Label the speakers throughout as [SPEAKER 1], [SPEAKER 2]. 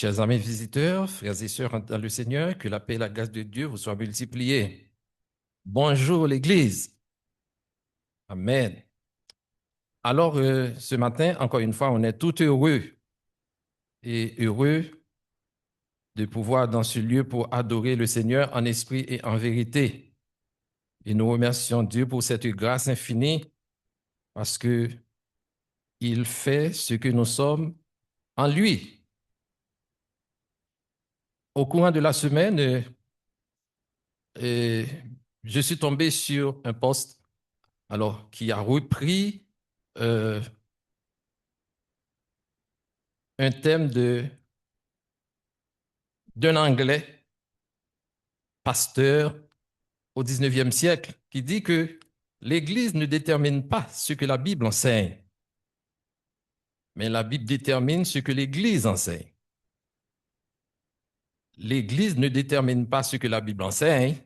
[SPEAKER 1] Chers amis visiteurs, frères et sœurs dans le Seigneur, que la paix et la grâce de Dieu vous soient multipliées. Bonjour l'Église. Amen. Alors, ce matin, encore une fois, on est tout heureux et heureux de pouvoir dans ce lieu pour adorer le Seigneur en esprit et en vérité. Et nous remercions Dieu pour cette grâce infinie parce que il fait ce que nous sommes en lui. Au courant de la semaine, euh, je suis tombé sur un post qui a repris euh, un thème d'un Anglais, pasteur au 19e siècle, qui dit que l'Église ne détermine pas ce que la Bible enseigne, mais la Bible détermine ce que l'Église enseigne. L'Église ne détermine pas ce que la Bible enseigne,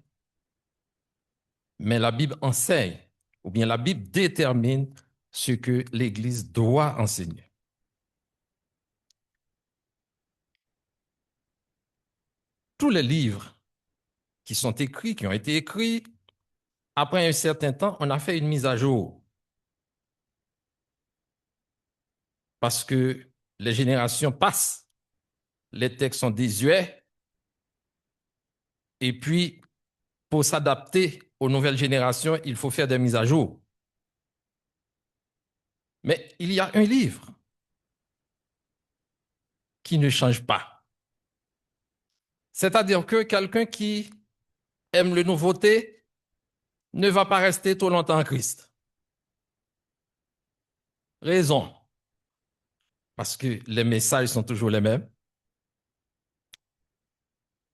[SPEAKER 1] mais la Bible enseigne, ou bien la Bible détermine ce que l'Église doit enseigner. Tous les livres qui sont écrits, qui ont été écrits, après un certain temps, on a fait une mise à jour. Parce que les générations passent, les textes sont désuets, et puis pour s'adapter aux nouvelles générations, il faut faire des mises à jour. Mais il y a un livre qui ne change pas. C'est-à-dire que quelqu'un qui aime le nouveauté ne va pas rester trop longtemps en Christ. Raison, parce que les messages sont toujours les mêmes.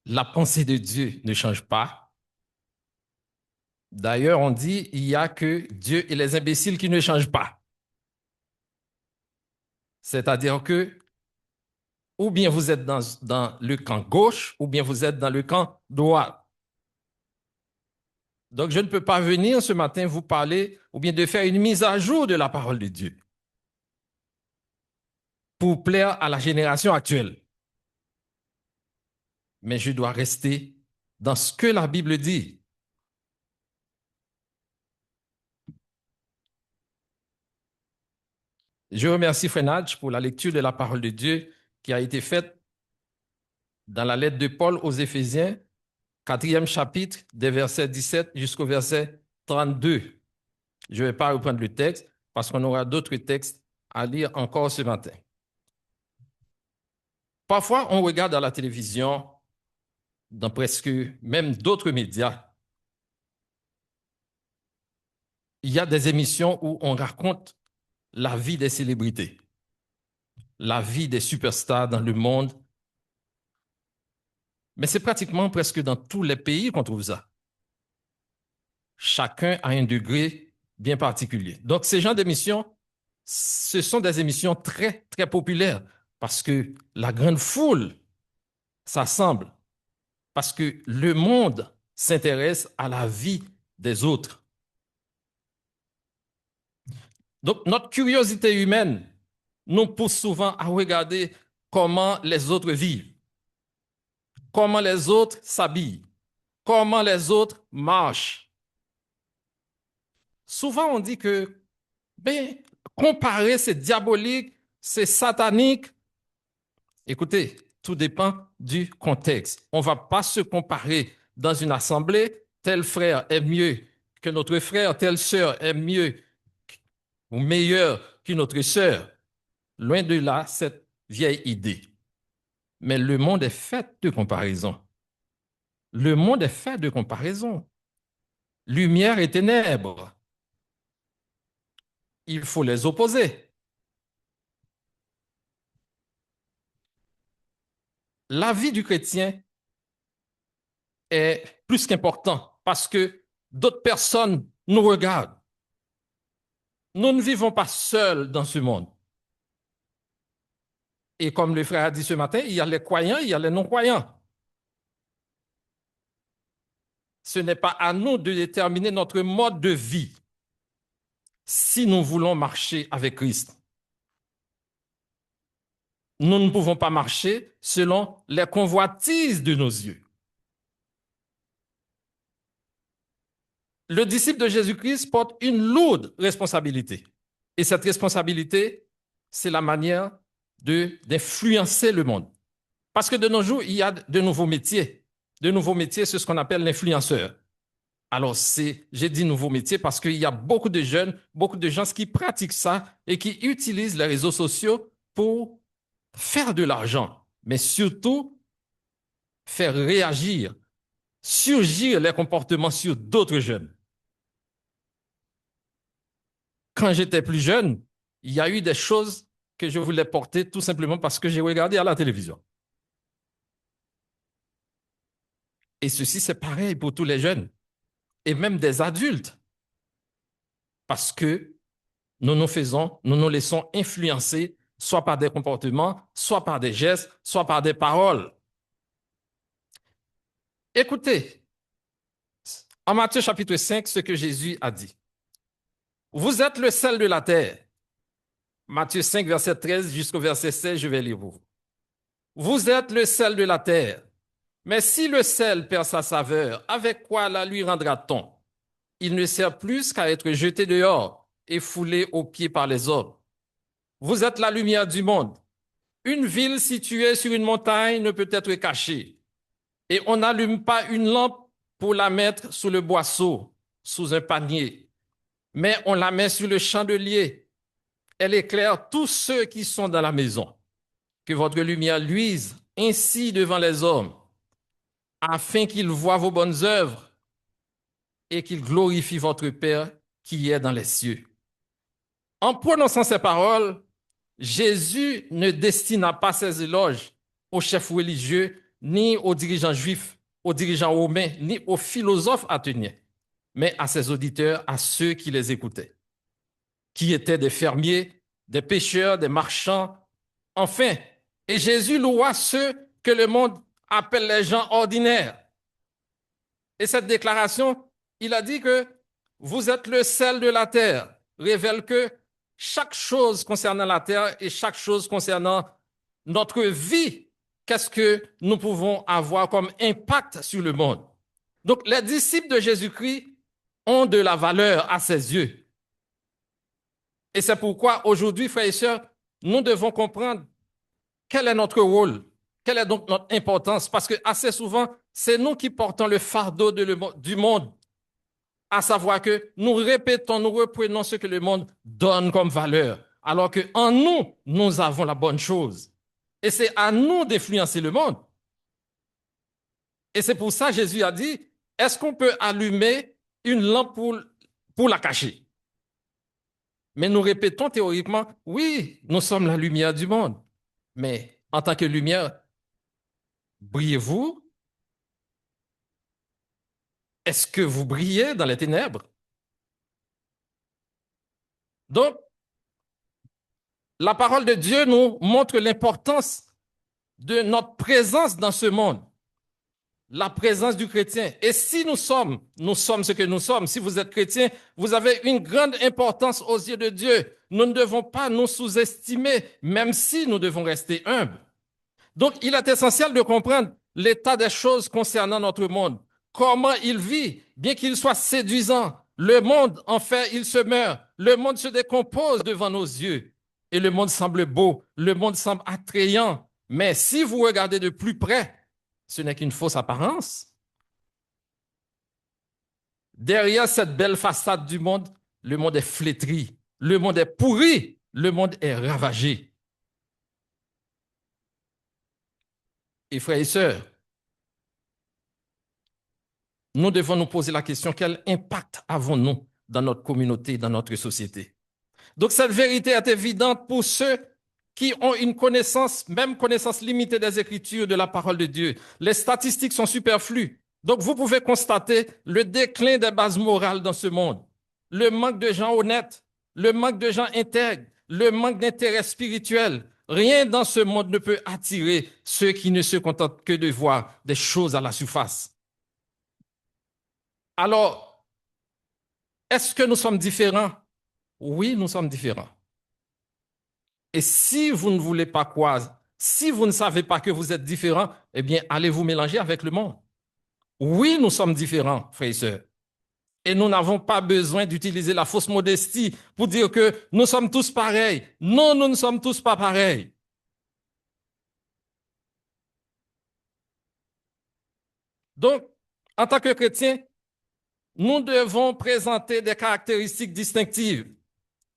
[SPEAKER 1] La pensée de Dieu ne change pas. D'ailleurs, on dit il n'y a que Dieu et les imbéciles qui ne changent pas. C'est-à-dire que ou bien vous êtes dans le camp gauche, ou bien vous êtes dans le camp droit. Donc, je ne peux pas venir ce matin vous parler, ou bien de faire une mise à jour de la parole de Dieu pour plaire à la génération actuelle. Mais je dois rester dans ce que la Bible dit. Je remercie Frenach pour la lecture de la parole de Dieu qui a été faite dans la lettre de Paul aux Éphésiens, 4e chapitre, des versets 17 jusqu'au verset 32. Je ne vais pas reprendre le texte parce qu'on aura d'autres textes à lire encore ce matin. Parfois, on regarde à la télévision, dans presque même d'autres médias, il y a des émissions où on raconte la vie des célébrités, la vie des superstars dans le monde. Mais c'est pratiquement presque dans tous les pays qu'on trouve ça. Chacun a un degré bien particulier. Donc, ces genres d'émissions, ce sont des émissions très, très populaires parce que la grande foule s'assemble, parce que le monde s'intéresse à la vie des autres. Donc, notre curiosité humaine nous pousse souvent à regarder comment les autres vivent, comment les autres s'habillent, comment les autres marchent. Souvent, on dit que ben, comparer, c'est diabolique, c'est satanique. Écoutez, tout dépend du contexte. On ne va pas se comparer dans une assemblée. Tel frère est mieux que notre frère, telle sœur est mieux ou meilleure que notre sœur. Loin de là, cette vieille idée. Mais le monde est fait de comparaison. Le monde est fait de comparaison. Lumière et ténèbres. Il faut les opposer. La vie du chrétien est plus qu'important parce que d'autres personnes nous regardent. Nous ne vivons pas seuls dans ce monde. Et comme le frère a dit ce matin, il y a les croyants, il y a les non-croyants. Ce n'est pas à nous de déterminer notre mode de vie si nous voulons marcher avec Christ. nous ne pouvons pas marcher selon les convoitises de nos yeux. Le disciple de Jésus-Christ porte une lourde responsabilité. Et cette responsabilité, c'est la manière d'influencer le monde. Parce que de nos jours, il y a de nouveaux métiers. De nouveaux métiers, c'est ce qu'on appelle l'influenceur. Alors, j'ai dit nouveaux métiers parce qu'il y a beaucoup de jeunes, beaucoup de gens qui pratiquent ça et qui utilisent les réseaux sociaux pour faire de l'argent, mais surtout faire réagir, surgir les comportements sur d'autres jeunes. Quand j'étais plus jeune, il y a eu des choses que je voulais porter tout simplement parce que j'ai regardé à la télévision. Et ceci, c'est pareil pour tous les jeunes et même des adultes parce que nous nous laissons influencer soit par des comportements, soit par des gestes, soit par des paroles. Écoutez, en Matthieu chapitre 5, ce que Jésus a dit. Vous êtes le sel de la terre. Matthieu 5, verset 13 jusqu'au verset 16, je vais lire pour vous. Vous êtes le sel de la terre. Mais si le sel perd sa saveur, avec quoi la lui rendra-t-on? Il ne sert plus qu'à être jeté dehors et foulé aux pieds par les hommes. Vous êtes la lumière du monde. Une ville située sur une montagne ne peut être cachée. Et on n'allume pas une lampe pour la mettre sous le boisseau, sous un panier, mais on la met sur le chandelier. Elle éclaire tous ceux qui sont dans la maison. Que votre lumière luise ainsi devant les hommes, afin qu'ils voient vos bonnes œuvres et qu'ils glorifient votre Père qui est dans les cieux. En prononçant ces paroles, Jésus ne destina pas ses éloges aux chefs religieux, ni aux dirigeants juifs, aux dirigeants romains, ni aux philosophes athéniens, mais à ses auditeurs, à ceux qui les écoutaient, qui étaient des fermiers, des pêcheurs, des marchands, enfin. Et Jésus loua ceux que le monde appelle les gens ordinaires. Et cette déclaration, il a dit que vous êtes le sel de la terre, révèle que chaque chose concernant la terre et chaque chose concernant notre vie, qu'est-ce que nous pouvons avoir comme impact sur le monde. Donc, les disciples de Jésus-Christ ont de la valeur à ses yeux. Et c'est pourquoi aujourd'hui, frères et sœurs, nous devons comprendre quel est notre rôle, quelle est donc notre importance, parce que assez souvent, c'est nous qui portons le fardeau du monde, à savoir que nous répétons, nous reprenons ce que le monde donne comme valeur, alors qu'en nous, nous avons la bonne chose. Et c'est à nous d'influencer le monde. Et c'est pour ça que Jésus a dit, est-ce qu'on peut allumer une lampe pour la cacher? Mais nous répétons théoriquement, oui, nous sommes la lumière du monde. Mais en tant que lumière, brillez-vous? Est-ce que vous brillez dans les ténèbres? Donc, la parole de Dieu nous montre l'importance de notre présence dans ce monde, la présence du chrétien. Et si nous sommes ce que nous sommes, si vous êtes chrétien, vous avez une grande importance aux yeux de Dieu. Nous ne devons pas nous sous-estimer, même si nous devons rester humbles. Donc, il est essentiel de comprendre l'état des choses concernant notre monde, comment il vit, bien qu'il soit séduisant. Le monde, en fait, il se meurt. Le monde se décompose devant nos yeux. Et le monde semble beau, le monde semble attrayant. Mais si vous regardez de plus près, ce n'est qu'une fausse apparence. Derrière cette belle façade du monde, le monde est flétri, le monde est pourri, le monde est ravagé. Et frères et sœurs, nous devons nous poser la question, quel impact avons-nous dans notre communauté, dans notre société? Donc cette vérité est évidente pour ceux qui ont une connaissance, même connaissance limitée des Écritures, de la parole de Dieu. Les statistiques sont superflues. Donc vous pouvez constater le déclin des bases morales dans ce monde, le manque de gens honnêtes, le manque de gens intègres, le manque d'intérêt spirituel. Rien dans ce monde ne peut attirer ceux qui ne se contentent que de voir des choses à la surface. Alors, est-ce que nous sommes différents? Oui, nous sommes différents. Et si vous ne voulez pas croire Si vous ne savez pas que vous êtes différent, eh bien, allez vous mélanger avec le monde. Oui, nous sommes différents, frères et sœurs. Et nous n'avons pas besoin d'utiliser la fausse modestie pour dire que nous sommes tous pareils. Non, nous ne sommes tous pas pareils. Donc, en tant que chrétiens, nous devons présenter des caractéristiques distinctives.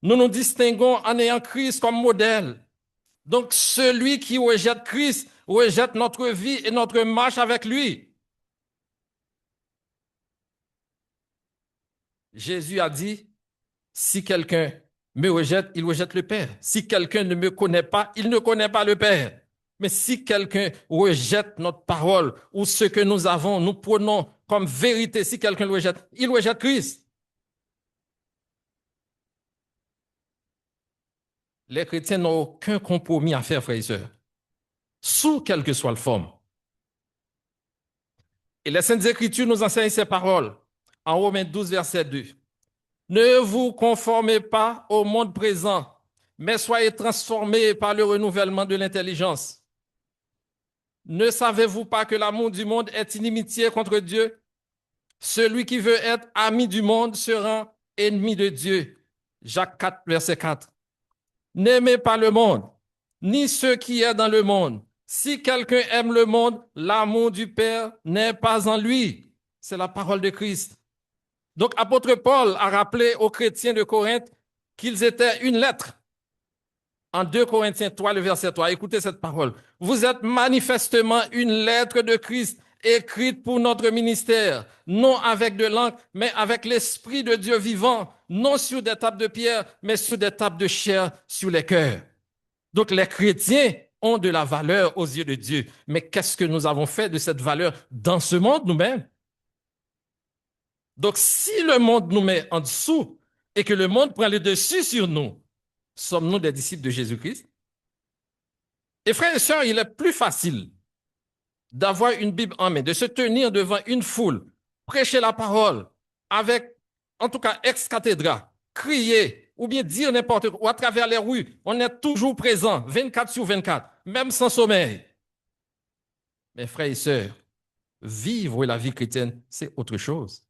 [SPEAKER 1] Nous nous distinguons en ayant Christ comme modèle. Donc, celui qui rejette Christ rejette notre vie et notre marche avec lui. Jésus a dit, si quelqu'un me rejette, il rejette le Père. Si quelqu'un ne me connaît pas, il ne connaît pas le Père. Mais si quelqu'un rejette notre parole ou ce que nous avons, nous prenons comme vérité, si quelqu'un le rejette, il rejette Christ. Les chrétiens n'ont aucun compromis à faire, frères et sœurs, sous quelle que soit la forme. Et les Saintes Écritures nous enseignent ces paroles en Romains 12, verset 2. Ne vous conformez pas au monde présent, mais soyez transformés par le renouvellement de l'intelligence. Ne savez-vous pas que l'amour du monde est inimitié contre Dieu? Celui qui veut être ami du monde sera ennemi de Dieu. Jacques 4, verset 4. N'aimez pas le monde, ni ceux qui sont dans le monde. Si quelqu'un aime le monde, l'amour du Père n'est pas en lui. C'est la parole de Christ. Donc, apôtre Paul a rappelé aux chrétiens de Corinthe qu'ils étaient une lettre. En 2 Corinthiens 3, le verset 3, écoutez cette parole. Vous êtes manifestement une lettre de Christ écrite pour notre ministère, non avec de l'encre, mais avec l'Esprit de Dieu vivant, non sur des tables de pierre, mais sur des tables de chair sur les cœurs. Donc les chrétiens ont de la valeur aux yeux de Dieu. Mais qu'est-ce que nous avons fait de cette valeur dans ce monde nous-mêmes? Donc si le monde nous met en dessous et que le monde prend le dessus sur nous, sommes-nous des disciples de Jésus-Christ? Et frères et sœurs, il est plus facile d'avoir une Bible en main, de se tenir devant une foule, prêcher la parole avec, en tout cas, ex cathedra, crier ou bien dire n'importe quoi, ou à travers les rues, on est toujours présent, 24 sur 24, même sans sommeil. Mais frères et sœurs, vivre la vie chrétienne, c'est autre chose.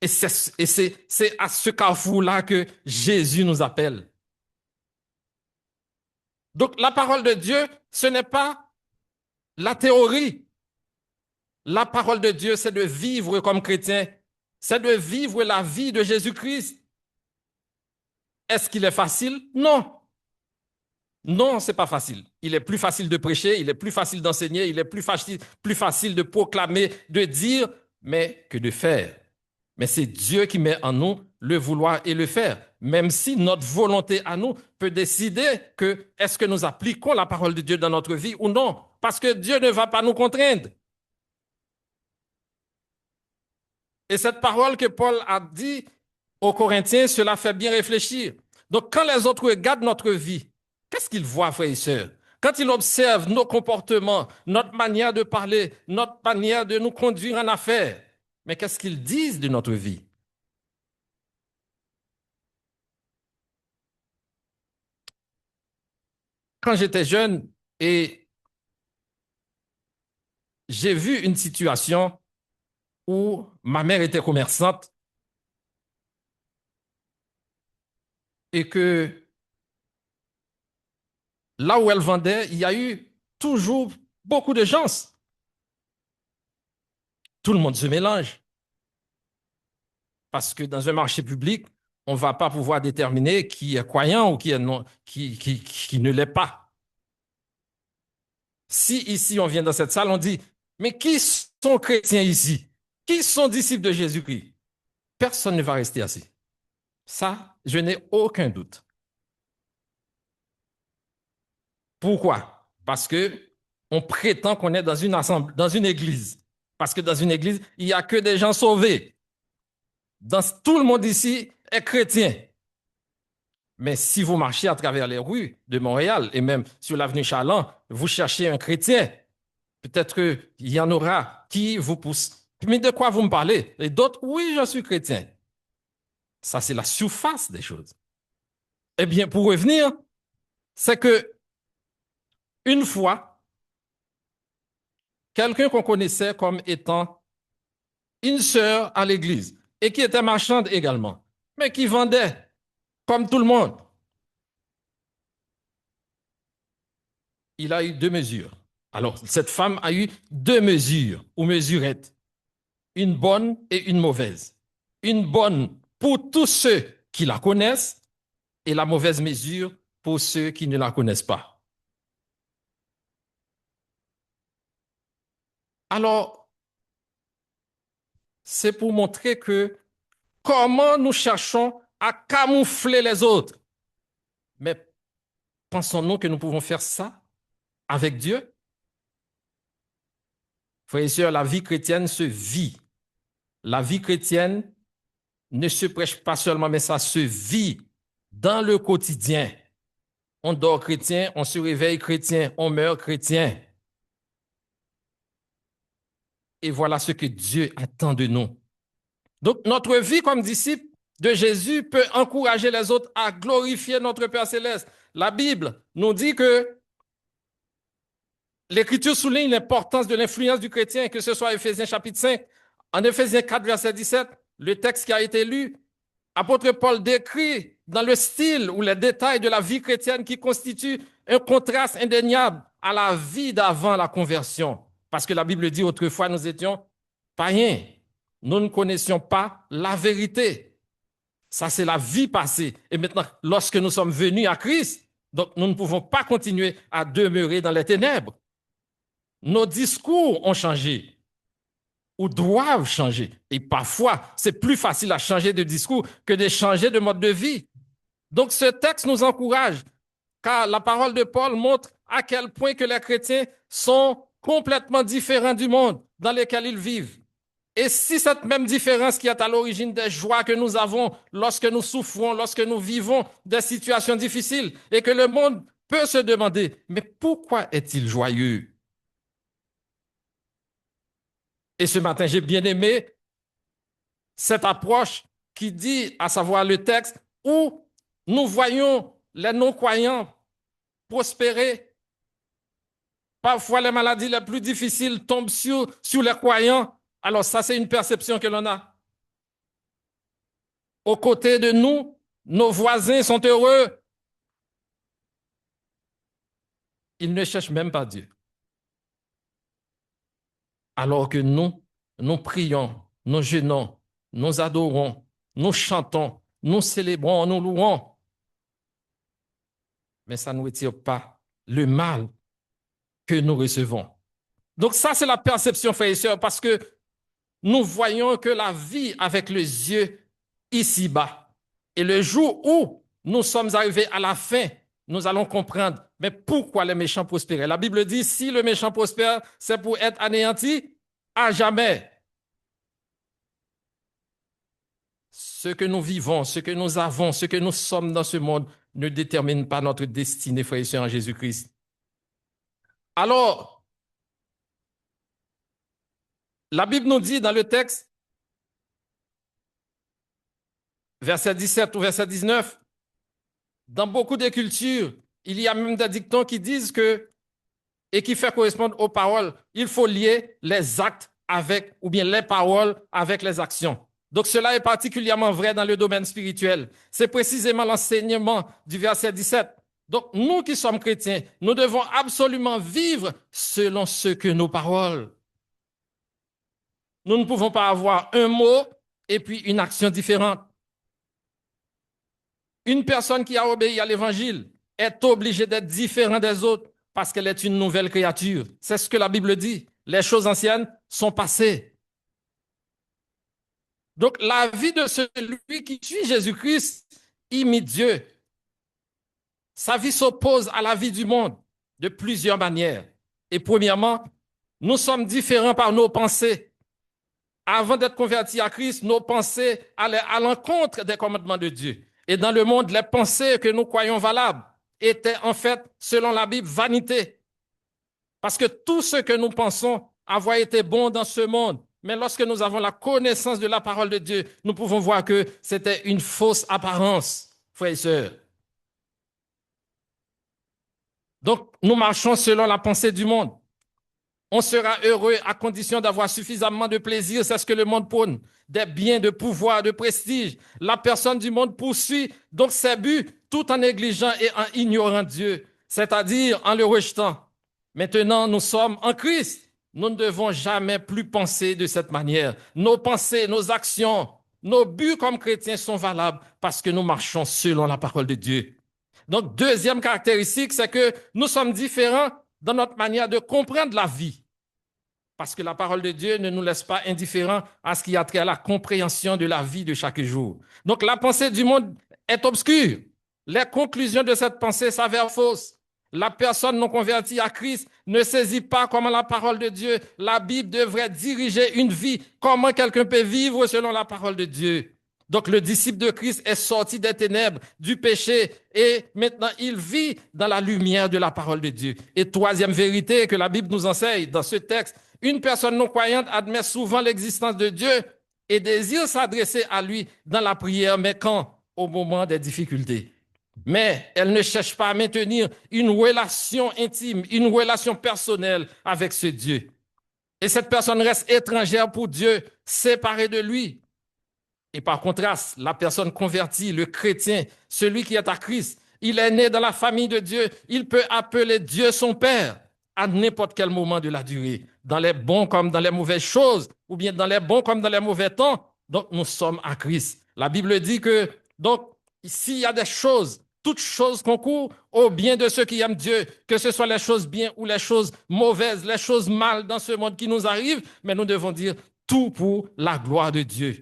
[SPEAKER 1] Et c'est à ce carrefour-là que Jésus nous appelle. Donc la parole de Dieu, ce n'est pas la théorie. La parole de Dieu, c'est de vivre comme chrétien. C'est de vivre la vie de Jésus-Christ. Est-ce qu'il est facile? Non. Non, c'est pas facile. Il est plus facile de prêcher, il est plus facile d'enseigner, il est plus facile de proclamer, de dire, mais que de faire. Mais c'est Dieu qui met en nous le vouloir et le faire. Même si notre volonté à nous peut décider que est-ce que nous appliquons la parole de Dieu dans notre vie ou non. Parce que Dieu ne va pas nous contraindre. Et cette parole que Paul a dit aux Corinthiens, cela fait bien réfléchir. Donc, quand les autres regardent notre vie, qu'est-ce qu'ils voient, frères et sœurs? Quand ils observent nos comportements, notre manière de parler, notre manière de nous conduire en affaires, mais qu'est-ce qu'ils disent de notre vie? Quand j'étais jeune et j'ai vu une situation où ma mère était commerçante et que là où elle vendait, il y a eu toujours beaucoup de gens. Tout le monde se mélange. Parce que dans un marché public, on ne va pas pouvoir déterminer qui est croyant ou qui, est non, qui ne l'est pas. Si ici on vient dans cette salle, on dit, mais qui sont chrétiens ici? Qui sont disciples de Jésus-Christ? Personne ne va rester assis. Ça, je n'ai aucun doute. Pourquoi? Parce que on prétend qu'on est dans une assemblée, dans une église. Parce que dans une église, il n'y a que des gens sauvés. Tout le monde ici est chrétien. Mais si vous marchez à travers les rues de Montréal et même sur l'avenue Chaland, vous cherchez un chrétien, peut-être qu'il y en aura qui vous poussent. Mais de quoi vous me parlez? Et d'autres, oui, je suis chrétien. Ça, c'est la surface des choses. Eh bien, pour revenir, c'est que Une fois, quelqu'un qu'on connaissait comme étant une sœur à l'église et qui était marchande également, mais qui vendait comme tout le monde. Il a eu deux mesures. Alors, cette femme a eu deux mesures ou mesurettes, une bonne et une mauvaise. Une bonne pour tous ceux qui la connaissent et la mauvaise mesure pour ceux qui ne la connaissent pas. Alors, c'est pour montrer que comment nous cherchons à camoufler les autres. Mais pensons-nous que nous pouvons faire ça avec Dieu? Frères et sœurs, la vie chrétienne se vit. La vie chrétienne ne se prêche pas seulement, mais ça se vit dans le quotidien. On dort chrétien, on se réveille chrétien, on meurt chrétien. Et voilà ce que Dieu attend de nous. Donc, notre vie comme disciple de Jésus peut encourager les autres à glorifier notre Père céleste. La Bible nous dit que l'Écriture souligne l'importance de l'influence du chrétien, que ce soit Éphésiens chapitre 5. En Éphésiens 4, verset 17, le texte qui a été lu, apôtre Paul décrit dans le style ou les détails de la vie chrétienne qui constitue un contraste indéniable à la vie d'avant la conversion. Parce que la Bible dit autrefois nous étions païens. Nous ne connaissions pas la vérité. Ça, c'est la vie passée. Et maintenant, lorsque nous sommes venus à Christ, donc nous ne pouvons pas continuer à demeurer dans les ténèbres. Nos discours ont changé ou doivent changer. Et parfois, c'est plus facile à changer de discours que de changer de mode de vie. Donc, ce texte nous encourage, car la parole de Paul montre à quel point que les chrétiens sont complètement différents du monde dans lequel ils vivent. Et si cette même différence qui est à l'origine des joies que nous avons lorsque nous souffrons, lorsque nous vivons des situations difficiles, et que le monde peut se demander, mais pourquoi est-il joyeux? Et ce matin, j'ai bien aimé cette approche qui dit, à savoir le texte, où nous voyons les non-croyants prospérer. Parfois, les maladies les plus difficiles tombent sur les croyants. Alors ça, c'est une perception que l'on a. Aux côtés de nous, nos voisins sont heureux. Ils ne cherchent même pas Dieu. Alors que nous prions, nous jeûnons, nous adorons, nous chantons, nous célébrons, nous louons. Mais ça ne retire pas le mal que nous recevons. Donc ça, c'est la perception, frères et sœurs, parce que nous voyons que la vie avec les yeux ici-bas. Et le jour où nous sommes arrivés à la fin, nous allons comprendre, mais pourquoi les méchants prospèrent? La Bible dit, si le méchant prospère, c'est pour être anéanti à jamais. Ce que nous vivons, ce que nous avons, ce que nous sommes dans ce monde ne détermine pas notre destinée, frères et sœurs, en Jésus-Christ. Alors, la Bible nous dit dans le texte, verset 17 ou verset 19, dans beaucoup de cultures, il y a même des dictons qui disent que, et qui fait correspondre aux paroles, il faut lier les actes avec, ou bien les paroles avec les actions. Donc cela est particulièrement vrai dans le domaine spirituel. C'est précisément l'enseignement du verset 17. Donc nous qui sommes chrétiens, nous devons absolument vivre selon ce que nos paroles. Nous ne pouvons pas avoir un mot et puis une action différente. Une personne qui a obéi à l'évangile est obligée d'être différente des autres parce qu'elle est une nouvelle créature. C'est ce que la Bible dit. Les choses anciennes sont passées. Donc, la vie de celui qui suit Jésus-Christ imite Dieu. Sa vie s'oppose à la vie du monde de plusieurs manières. Et premièrement, nous sommes différents par nos pensées. Avant d'être convertis à Christ, nos pensées allaient à l'encontre des commandements de Dieu. Et dans le monde, les pensées que nous croyons valables étaient en fait, selon la Bible, vanité. Parce que tout ce que nous pensons avoir été bon dans ce monde, mais lorsque nous avons la connaissance de la parole de Dieu, nous pouvons voir que c'était une fausse apparence, frères et sœurs. Donc, nous marchons selon la pensée du monde. On sera heureux à condition d'avoir suffisamment de plaisir, c'est ce que le monde prône, des biens, de pouvoir, de prestige. La personne du monde poursuit donc ses buts tout en négligeant et en ignorant Dieu, c'est-à-dire en le rejetant. Maintenant, nous sommes en Christ. Nous ne devons jamais plus penser de cette manière. Nos pensées, nos actions, nos buts comme chrétiens sont valables parce que nous marchons selon la parole de Dieu. Donc, deuxième caractéristique, c'est que nous sommes différents dans notre manière de comprendre la vie. Parce que la parole de Dieu ne nous laisse pas indifférents à ce qui a trait à la compréhension de la vie de chaque jour. Donc la pensée du monde est obscure. Les conclusions de cette pensée s'avèrent fausses. La personne non convertie à Christ ne saisit pas comment la parole de Dieu, la Bible devrait diriger une vie, comment quelqu'un peut vivre selon la parole de Dieu. Donc le disciple de Christ est sorti des ténèbres, du péché, et maintenant il vit dans la lumière de la parole de Dieu. Et troisième vérité que la Bible nous enseigne dans ce texte, une personne non croyante admet souvent l'existence de Dieu et désire s'adresser à lui dans la prière, mais quand? Au moment des difficultés. Mais elle ne cherche pas à maintenir une relation intime, une relation personnelle avec ce Dieu. Et cette personne reste étrangère pour Dieu, séparée de lui. Et par contraste, la personne convertie, le chrétien, celui qui est à Christ, il est né dans la famille de Dieu, il peut appeler Dieu son Père à n'importe quel moment de la durée, dans les bons comme dans les mauvaises choses, ou bien dans les bons comme dans les mauvais temps. Donc nous sommes à Christ. La Bible dit que, donc, s'il y a des choses, toutes choses concourent au bien de ceux qui aiment Dieu, que ce soit les choses bien ou les choses mauvaises, les choses mal dans ce monde qui nous arrive, mais nous devons dire tout pour la gloire de Dieu.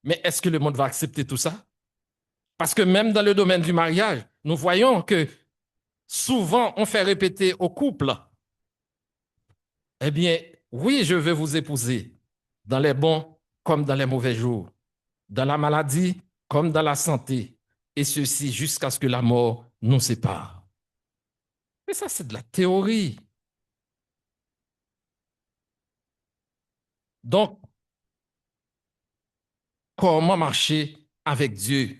[SPEAKER 1] Mais est-ce que le monde va accepter tout ça? Parce que même dans le domaine du mariage, nous voyons que souvent on fait répéter au couple, eh bien, oui, je veux vous épouser dans les bons comme dans les mauvais jours, dans la maladie comme dans la santé, et ceci jusqu'à ce que la mort nous sépare. Mais ça, c'est de la théorie. Donc, comment marcher avec Dieu?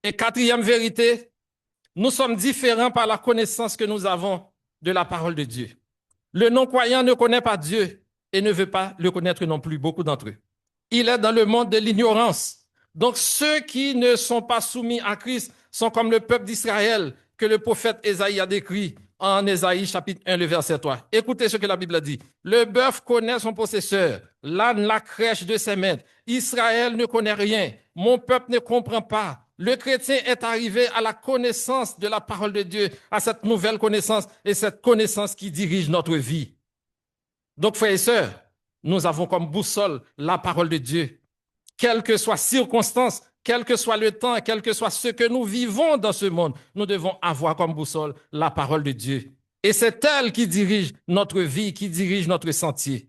[SPEAKER 1] Et quatrième vérité, nous sommes différents par la connaissance que nous avons de la parole de Dieu. Le non-croyant ne connaît pas Dieu et ne veut pas le connaître non plus, beaucoup d'entre eux. Il est dans le monde de l'ignorance. Donc ceux qui ne sont pas soumis à Christ sont comme le peuple d'Israël que le prophète Ésaïe a décrit en Ésaïe chapitre 1, le verset 3. Écoutez ce que la Bible dit. Le bœuf connaît son possesseur, l'âne la crèche de ses maîtres. Israël ne connaît rien, mon peuple ne comprend pas. Le chrétien est arrivé à la connaissance de la parole de Dieu, à cette nouvelle connaissance et cette connaissance qui dirige notre vie. Donc, frères et sœurs, nous avons comme boussole la parole de Dieu. Quelles que soient les circonstances, quel que soit le temps, quel que soit ce que nous vivons dans ce monde, nous devons avoir comme boussole la parole de Dieu. Et c'est elle qui dirige notre vie, qui dirige notre sentier.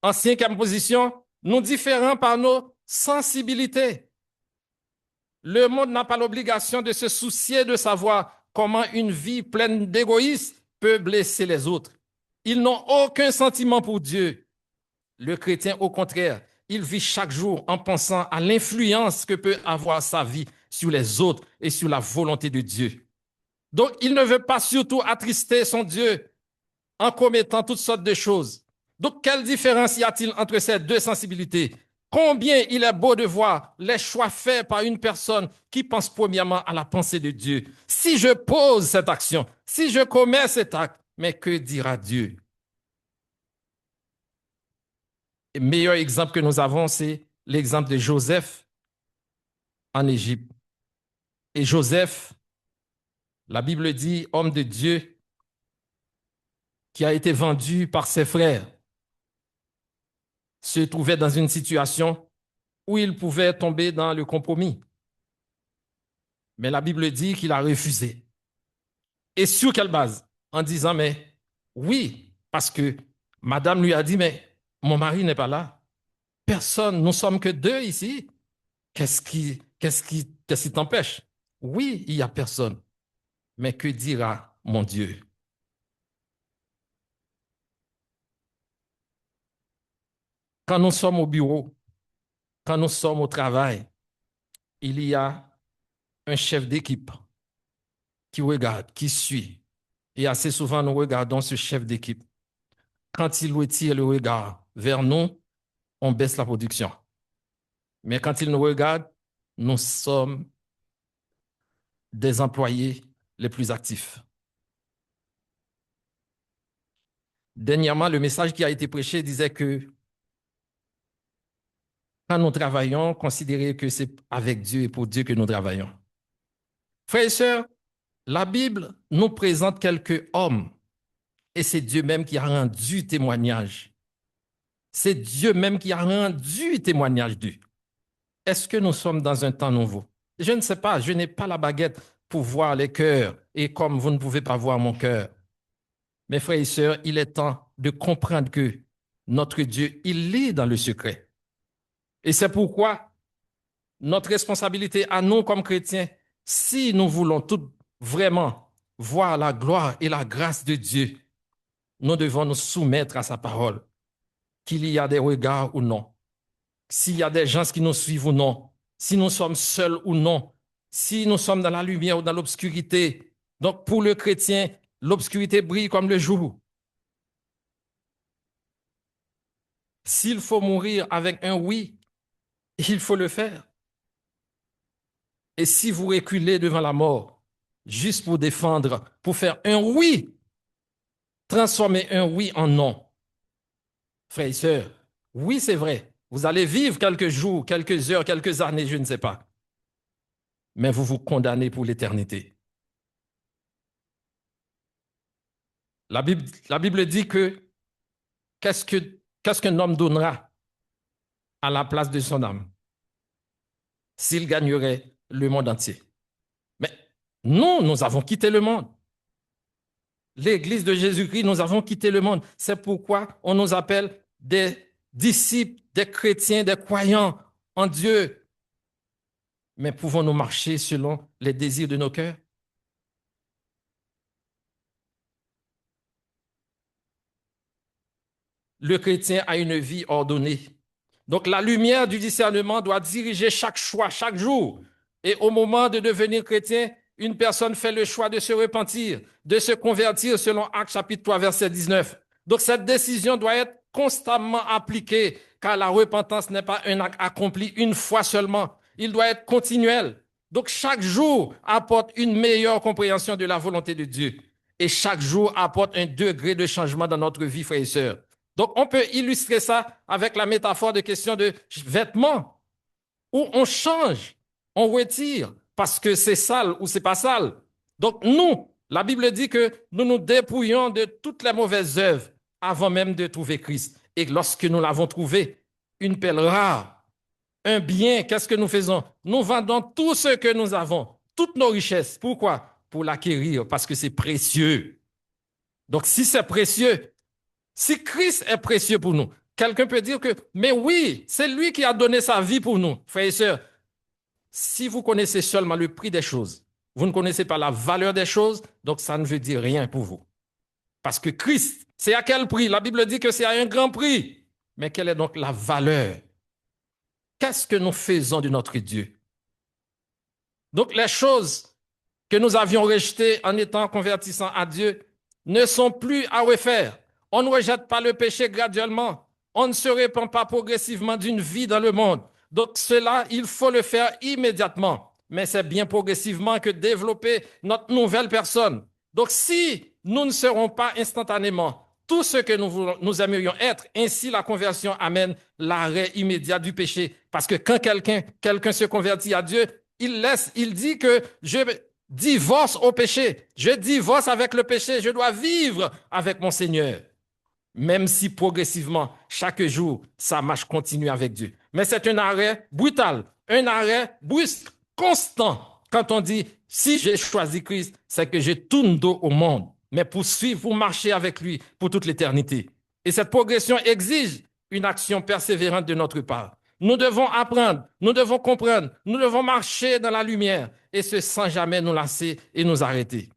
[SPEAKER 1] En cinquième position, nous différons par nos sensibilités. Le monde n'a pas l'obligation de se soucier de savoir comment une vie pleine d'égoïsme peut blesser les autres. Ils n'ont aucun sentiment pour Dieu. Le chrétien, au contraire, il vit chaque jour en pensant à l'influence que peut avoir sa vie sur les autres et sur la volonté de Dieu. Donc, il ne veut pas surtout attrister son Dieu en commettant toutes sortes de choses. Donc, quelle différence y a-t-il entre ces deux sensibilités? Combien il est beau de voir les choix faits par une personne qui pense premièrement à la pensée de Dieu. Si je pose cette action, si je commets cet acte, mais que dira Dieu? Le meilleur exemple que nous avons, c'est l'exemple de Joseph en Égypte. Et Joseph, la Bible dit, homme de Dieu, qui a été vendu par ses frères, se trouvait dans une situation où il pouvait tomber dans le compromis. Mais la Bible dit qu'il a refusé. Et sur quelle base? En disant, mais oui, parce que madame lui a dit, mais mon mari n'est pas là. Personne, nous sommes que deux ici. Qu'est-ce qui t'empêche? Oui, il n'y a personne. Mais que dira mon Dieu? Quand nous sommes au bureau, quand nous sommes au travail, il y a un chef d'équipe. qui regarde, qui suit. Et assez souvent, nous regardons ce chef d'équipe. Quand il retire le regard vers nous, on baisse la production. Mais quand il nous regarde, nous sommes des employés les plus actifs. Dernièrement, le message qui a été prêché disait que quand nous travaillons, considérez que c'est avec Dieu et pour Dieu que nous travaillons. Frères et sœurs, la Bible nous présente quelques hommes et c'est Dieu même qui a rendu témoignage. C'est Dieu même qui a rendu témoignage d'eux. Est-ce que nous sommes dans un temps nouveau? Je ne sais pas, je n'ai pas la baguette pour voir les cœurs et comme vous ne pouvez pas voir mon cœur. Mes frères et sœurs, il est temps de comprendre que notre Dieu, il est dans le secret. Et c'est pourquoi notre responsabilité à nous comme chrétiens, si nous voulons tout vraiment voir la gloire et la grâce de Dieu, nous devons nous soumettre à sa parole, qu'il y a des regards ou non, s'il y a des gens qui nous suivent ou non, si nous sommes seuls ou non, si nous sommes dans la lumière ou dans l'obscurité. Donc pour le chrétien, l'obscurité brille comme le jour. S'il faut mourir avec un oui, il faut le faire. Et si vous reculez devant la mort, juste pour défendre, pour faire un oui, transformer un oui en non. Frères et sœurs, oui, c'est vrai. Vous allez vivre quelques jours, quelques heures, quelques années, je ne sais pas. Mais vous vous condamnez pour l'éternité. La Bible dit que qu'est-ce qu'un homme donnera à la place de son âme s'il gagnerait le monde entier? Mais nous avons quitté le monde. L'Église de Jésus-Christ, nous avons quitté le monde. C'est pourquoi on nous appelle des disciples, des chrétiens, des croyants en Dieu. Mais pouvons-nous marcher selon les désirs de nos cœurs? Le chrétien a une vie ordonnée. Donc la lumière du discernement doit diriger chaque choix, chaque jour. Et au moment de devenir chrétien, une personne fait le choix de se repentir, de se convertir selon Actes chapitre 3, verset 19. Donc cette décision doit être constamment appliquée, car la repentance n'est pas un acte accompli une fois seulement. Il doit être continuel. Donc chaque jour apporte une meilleure compréhension de la volonté de Dieu. Et chaque jour apporte un degré de changement dans notre vie, frères et sœurs. Donc, on peut illustrer ça avec la métaphore de question de vêtements, où on change, on retire, parce que c'est sale ou c'est pas sale. Donc, nous, la Bible dit que nous nous dépouillons de toutes les mauvaises œuvres avant même de trouver Christ. Et lorsque nous l'avons trouvé, une perle rare, un bien, qu'est-ce que nous faisons? Nous vendons tout ce que nous avons, toutes nos richesses. Pourquoi? Pour l'acquérir, parce que c'est précieux. Donc, si c'est précieux, si Christ est précieux pour nous, quelqu'un peut dire que, mais oui, c'est lui qui a donné sa vie pour nous, frères et sœurs. Si vous connaissez seulement le prix des choses, vous ne connaissez pas la valeur des choses, donc ça ne veut dire rien pour vous. Parce que Christ, c'est à quel prix? La Bible dit que c'est à un grand prix. Mais quelle est donc la valeur? Qu'est-ce que nous faisons de notre Dieu? Donc les choses que nous avions rejetées en étant convertissants à Dieu ne sont plus à refaire. On ne rejette pas le péché graduellement. On ne se répand pas progressivement d'une vie dans le monde. Donc cela, il faut le faire immédiatement. Mais c'est bien progressivement que développer notre nouvelle personne. Donc si nous ne serons pas instantanément tout ce que nous aimerions être, ainsi la conversion amène l'arrêt immédiat du péché. Parce que quand quelqu'un se convertit à Dieu, il dit que je divorce au péché. Je divorce avec le péché. Je dois vivre avec mon Seigneur. Même si progressivement, chaque jour, sa marche continue avec Dieu. Mais c'est un arrêt brutal, un arrêt brusque, constant. Quand on dit, si j'ai choisi Christ, c'est que je tourne dos au monde, mais pour suivre, pour marcher avec lui pour toute l'éternité. Et cette progression exige une action persévérante de notre part. Nous devons apprendre, nous devons comprendre, nous devons marcher dans la lumière, et ce sans jamais nous lasser et nous arrêter.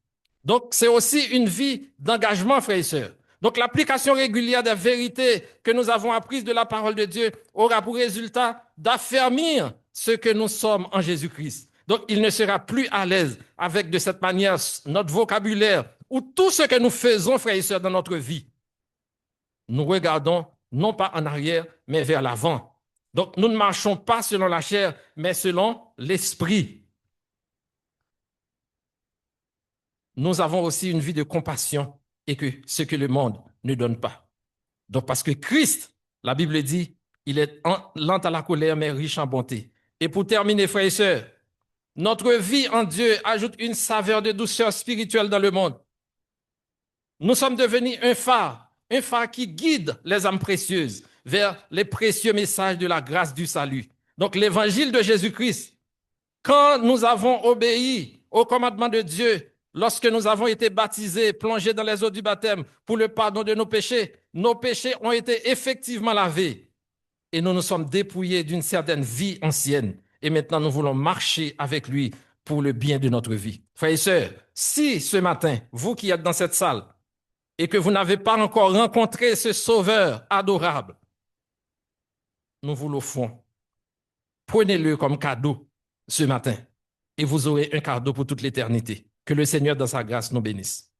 [SPEAKER 1] Donc, c'est aussi une vie d'engagement, frères et sœurs. Donc, l'application régulière des vérités que nous avons apprises de la parole de Dieu aura pour résultat d'affermir ce que nous sommes en Jésus-Christ. Donc, il ne sera plus à l'aise avec de cette manière notre vocabulaire ou tout ce que nous faisons, frères et sœurs, dans notre vie. Nous regardons non pas en arrière, mais vers l'avant. Donc, nous ne marchons pas selon la chair, mais selon l'esprit. Nous avons aussi une vie de compassion et que ce que le monde ne donne pas. Donc, parce que Christ, la Bible dit, il est lent à la colère, mais riche en bonté. Et pour terminer, frères et sœurs, notre vie en Dieu ajoute une saveur de douceur spirituelle dans le monde. Nous sommes devenus un phare qui guide les âmes précieuses vers les précieux messages de la grâce du salut. Donc l'évangile de Jésus-Christ, quand nous avons obéi au commandement de Dieu, lorsque nous avons été baptisés, plongés dans les eaux du baptême pour le pardon de nos péchés ont été effectivement lavés et nous nous sommes dépouillés d'une certaine vie ancienne. Et maintenant, nous voulons marcher avec lui pour le bien de notre vie. Frères et sœurs, si ce matin, vous qui êtes dans cette salle, et que vous n'avez pas encore rencontré ce Sauveur adorable, nous vous l'offrons. Prenez-le comme cadeau ce matin et vous aurez un cadeau pour toute l'éternité. Que le Seigneur, dans sa grâce, nous bénisse.